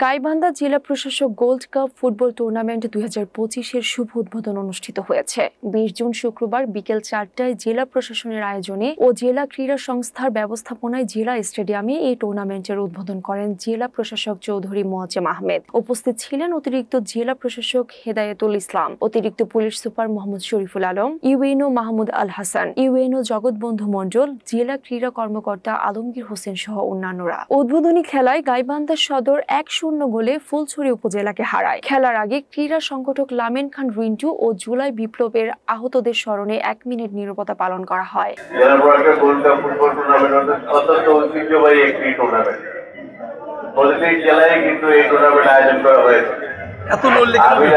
গাইবান্ধা জেলা প্রশাসক gold cup football tournament 2025-এর শুভ উদ্বোধন অনুষ্ঠিত হয়েছে। 20 জুন শুক্রবার বিকেল 4টায় জেলা প্রশাসনের আয়োজনে ও জেলা ক্রীড়া সংস্থার ব্যবস্থাপনায় জেলা স্টেডিয়ামে এই টুর্নামেন্টের উদ্বোধন করেন জেলা প্রশাসক চৌধুরী মোয়াজ্জেম আহমেদ। উপস্থিত ছিলেন অতিরিক্ত জেলা প্রশাসক হেদায়েতুল ইসলাম, অতিরিক্ত police super Mohammad Shariful Alam, UNO Mahmud Al Hasan, UNO Jagatbandhu Mondal, জেলা ক্রীড়া কর্মকর্তা আলমগীর হোসেন সহ অন্যান্যরা। উদ্বোধনী খেলায় গাইবান্ধা সদর 1-0 গোলে ফুলছড়ি উপজেলাকে হারায়। খেলার আগে ক্রীড়া সংগঠক লামিন খান রিন্টু ও জুলাই বিপ্লবের আহতদের স্মরণে 1 মিনিট নীরবতা পালন করা হয়।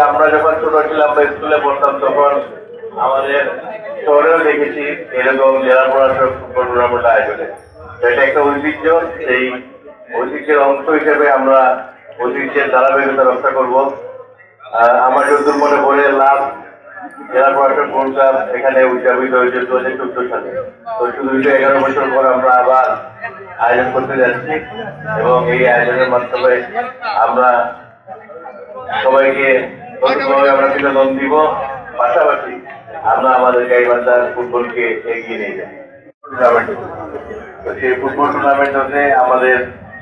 আমরা যখন ছোট ছিলাম বা স্কুলে পড়তাম তখন আমাদের শহরেও দেখেছি এরকম জেলা প্রশাসক ফুটবল টুর্নামেন্ট আয়োজনে। এটা একটা ঐতিহ্য, সেই ঐতিহ্যের অংশ হিসেবে আমরা ঐতিহ্যের ধারাবাহিকতা রক্ষা করব। আমার যতদূর মনে পড়ে লাস্ট জেলা প্রশাসক গোল্ড কাপ এখানে উদযাপিত হয়েছে 2014 সালে। তো শুধু 11 বছর পর আমরা আবার আয়োজন করতে যাচ্ছি এবং এই আয়োজনের মাধ্যমে আমরা সবাইকে আমরা বিনোদন দিব, পাশাপাশি আমরা আমাদের গাইবান্ধার ফুটবলকে এগিয়ে নিয়ে যাই। তো সেই ফুটবল টুর্নামেন্ট হচ্ছে আমাদের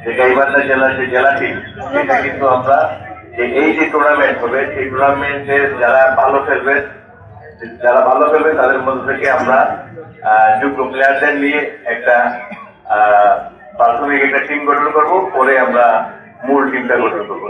যে গাইবান্ধা জেলার যে জেলা টিম, সেটা কিন্তু আমরা এই যে টুর্নামেন্ট হবে সেই টুর্নামেন্টে যারা ভালো খেলবে তাদের মধ্যে থেকে আমরা যোগ্য প্লেয়ারদের নিয়ে একটা প্রাথমিক একটা টিম গঠন করবো, পরে আমরা মূল টিমটা গঠন করবো।